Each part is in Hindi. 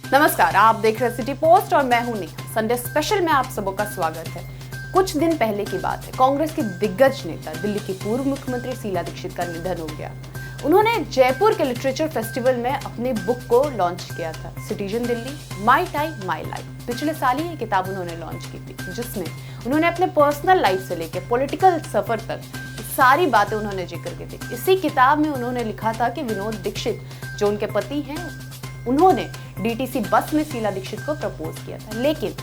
नमस्कार, आप देख रहे सिटी पोस्ट और मैं हूं नेहा। संडे स्पेशल में आप सबों का स्वागत है। कुछ दिन पहले की बात है, कांग्रेस की दिग्गज नेता दिल्ली की पूर्व मुख्यमंत्री शीला दीक्षित का निधन हो गया। उन्होंने जयपुर के लिटरेचर फेस्टिवल में अपनी बुक को लॉन्च किया था, citizen Delhi my time my life. पिछले साल ही ये किताब उन्होंने लॉन्च की थी, जिसमें उन्होंने अपने पर्सनल लाइफ से लेकर पॉलिटिकल सफर तक सारी बातें उन्होंने जिक्र की थी। इसी किताब में उन्होंने लिखा था कि विनोद दीक्षित जो उनके पति हैं, उन्होंने डीटीसी बस में शीला दीक्षित को प्रपोज किया था। लेकिन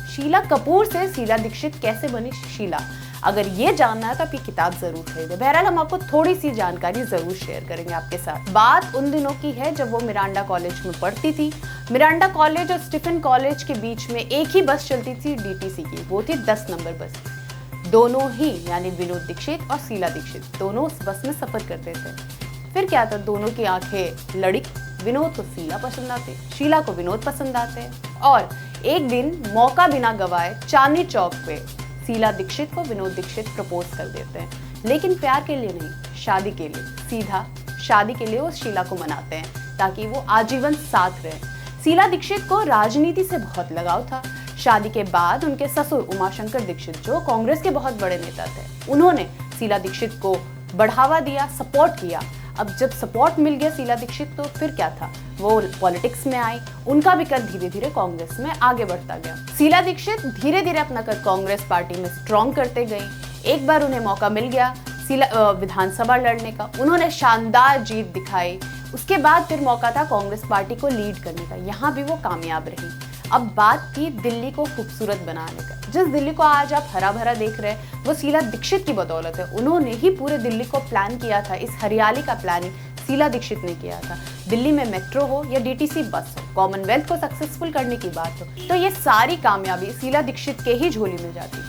शीला कपूर से शीला दीक्षित कैसे बनी शीला, अगर ये जानना है तो आप ये किताब जरूर खरीदें। बहरहाल हम आपको थोड़ी सी जानकारी जरूर शेयर करेंगे आपके साथ। बात उन दिनों की है जब वो मिरांडा कॉलेज में पढ़ती थी। मिरांडा कॉलेज और स्टीफन कॉलेज के बीच में एक ही बस चलती थी डीटीसी की, वो थी 10 नंबर बस। दोनों ही यानी विनोद दीक्षित और शीला दीक्षित दोनों उस बस में सफर करते थे। फिर क्या था, दोनों की आंखें लड़ी। विनोद को शीला पसंद आते, शीला को विनोद पसंद आते और एक दिन मौका बिना गवाए चांदनी चौक पे शीला दीक्षित को विनोद दीक्षित प्रपोज कर देते हैं। लेकिन प्यार के लिए नहीं, शादी के लिए, सीधा शादी के लिए वो शीला को मनाते हैं ताकि वो आजीवन साथ रहे। शीला दीक्षित को राजनीति से बहुत लगाव था। शादी के बाद उनके ससुर उमाशंकर दीक्षित जो कांग्रेस के बहुत बड़े नेता थे, उन्होंने शीला दीक्षित को बढ़ावा दिया, सपोर्ट किया। अब जब सपोर्ट मिल गया शीला दीक्षित तो फिर क्या था, वो पॉलिटिक्स में आई। उनका भी कद धीरे धीरे कांग्रेस में आगे बढ़ता गया। शीला दीक्षित धीरे धीरे अपना कद कांग्रेस पार्टी में स्ट्रॉन्ग करते गई। एक बार उन्हें मौका मिल गया विधानसभा लड़ने का, उन्होंने शानदार जीत दिखाई। उसके बाद फिर मौका था कांग्रेस पार्टी को लीड करने का, यहाँ भी वो कामयाब रही। अब बात थी दिल्ली को खूबसूरत बनाने का। जिस दिल्ली को आज आप हरा भरा देख रहे हैं वो शीला दीक्षित की बदौलत है। उन्होंने ही पूरे दिल्ली को प्लान किया था। इस हरियाली का प्लानिंग शीला दीक्षित ने किया था। दिल्ली में मेट्रो हो या डीटीसी बस हो, कॉमनवेल्थ को सक्सेसफुल करने की बात हो, तो ये सारी कामयाबी शीला दीक्षित के ही झोली में जाती।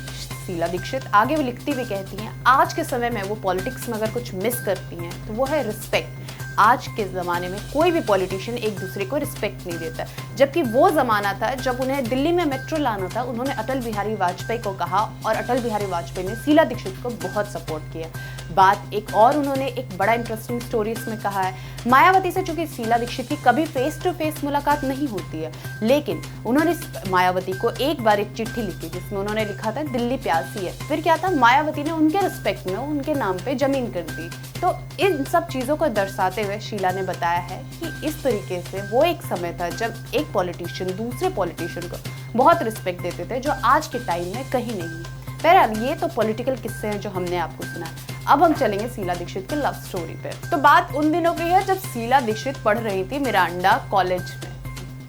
शीला दीक्षित आगे वो लिखती भी कहती हैं, आज के समय में वो पॉलिटिक्स में अगर कुछ मिस करती हैं तो वो है रिस्पेक्ट। आज के ज़माने में कोई भी पॉलिटिशियन एक दूसरे को रिस्पेक्ट नहीं देता, जबकि वो ज़माना था जब उन्हें दिल्ली में मेट्रो लाना था, उन्होंने अटल बिहारी वाजपेयी को कहा और अटल बिहारी वाजपेयी ने शीला दीक्षित को बहुत सपोर्ट किया। बात एक और उन्होंने एक बड़ा इंटरेस्टिंग स्टोरी इसमें कहा है, मायावती से चूंकि शीला दीक्षित की कभी फेस टू फेस मुलाकात नहीं होती है, लेकिन उन्होंने मायावती को एक बार एक चिट्ठी लिखी जिसमें उन्होंने लिखा था दिल्ली प्यासी है। फिर क्या था, मायावती ने उनके रिस्पेक्ट में उनके नाम पे जमीन कर दी। तो इन सब चीज़ों को दर्शाते हुए शीला ने बताया है कि इस तरीके से वो एक समय था जब एक पॉलिटिशियन दूसरे पॉलिटिशियन को बहुत रिस्पेक्ट देते थे, जो आज के टाइम में कहीं नहीं है। बहरहाल ये तो पॉलिटिकल किस्से हैं जो हमने आपको सुना। अब हम चलेंगे शीला दीक्षित के लव स्टोरी पे। तो बात उन दिनों की है जब शीला दीक्षित पढ़ रही थी मिरांडा कॉलेज में,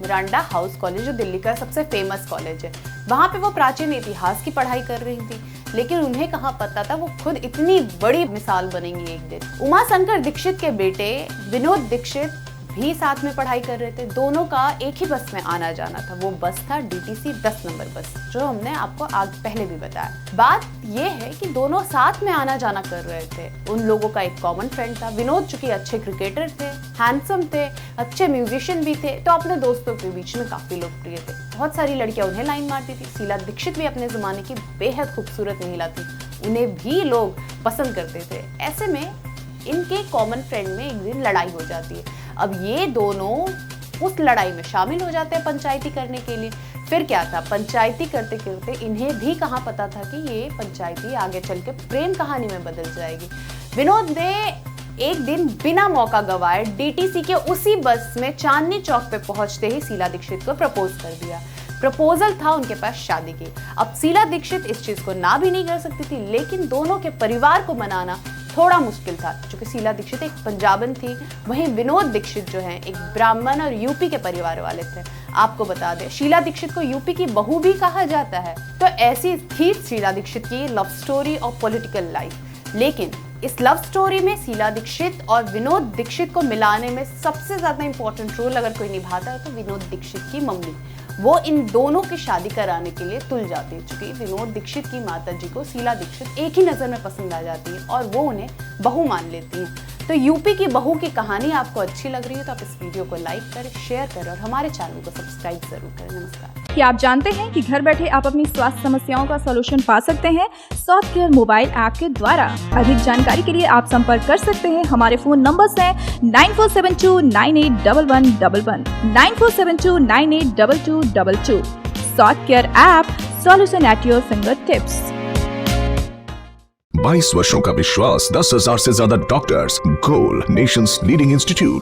मिरांडा हाउस कॉलेज जो दिल्ली का सबसे फेमस कॉलेज है। वहाँ पे वो प्राचीन इतिहास की पढ़ाई कर रही थी, लेकिन उन्हें कहाँ पता था वो खुद इतनी बड़ी मिसाल बनेंगी एक दिन। उमाशंकर दीक्षित के बेटे विनोद दीक्षित भी साथ में पढ़ाई कर रहे थे। दोनों का एक ही बस में आना जाना था। वो बस था डीटीसी 10 नंबर बस, जो हमने आपको आज पहले भी बताया। बात ये है कि दोनों साथ में आना जाना कर रहे थे। उन लोगों का एक कॉमन फ्रेंड था। विनोद चूंकि अच्छे क्रिकेटर थे, हैंडसम थे, अच्छे म्यूजिशियन भी थे, तो अपने दोस्तों के बीच में काफी लोकप्रिय थे। बहुत सारी लड़कियां उन्हें लाइन मारती थी। शीला दीक्षित भी अपने जमाने की बेहद खूबसूरत महिला थी, उन्हें भी लोग पसंद करते थे। ऐसे में इनके कॉमन फ्रेंड में एक दिन लड़ाई हो जाती है। अब ये दोनों उस लड़ाई में शामिल हो जाते हैं पंचायती करने के लिए। फिर क्या था, पंचायती करते करते इन्हें भी कहाँ पता था कि ये पंचायती आगे चल के प्रेम कहानी में बदल जाएगी। विनोद ने एक दिन बिना मौका गवाए डीटीसी के उसी बस में चांदनी चौक पे पहुंचते ही शीला दीक्षित को प्रपोज कर दिया। प्रपोजल था उनके पास शादी की। अब शीला दीक्षित इस चीज को ना भी नहीं कर सकती थी, लेकिन दोनों के परिवार को मनाना थोड़ा मुश्किल था, क्योंकि शीला दीक्षित एक पंजाबन थी, वहीं विनोद दीक्षित जो हैं एक ब्राह्मण और यूपी के परिवार वाले थे। आपको बता दें, शीला दीक्षित को यूपी की बहू भी कहा जाता है। तो ऐसी थी शीला दीक्षित की लव स्टोरी और पॉलिटिकल लाइफ। लेकिन इस लव स्टोरी में शीला दीक्षित और विनोद दीक्षित को मिलाने में सबसे ज्यादा इंपॉर्टेंट रोल अगर कोई निभाता है तो विनोद दीक्षित की मम्मी। वो इन दोनों की शादी कराने के लिए तुल जाती है, क्योंकि विनोद दीक्षित की माताजी को शीला दीक्षित एक ही नजर में पसंद आ जाती है और वो उन्हें बहू मान लेती हैं। तो यूपी की बहू की कहानी आपको अच्छी लग रही है तो आप इस वीडियो को लाइक करें, शेयर करें और हमारे चैनल को सब्सक्राइब जरूर करें। नमस्कार। क्या आप जानते हैं कि घर बैठे आप अपनी स्वास्थ्य समस्याओं का सॉल्यूशन पा सकते हैं सॉफ्ट केयर मोबाइल ऐप के द्वारा। अधिक जानकारी के लिए आप संपर्क कर सकते हैं। हमारे फोन नंबर्स हैं 9472981111, 9472982222। Soft care app, solution at your finger tips. 22 वर्षों का विश्वास, 10,000 से ज्यादा डॉक्टर्स, गोल नेशंस लीडिंग इंस्टीट्यूट।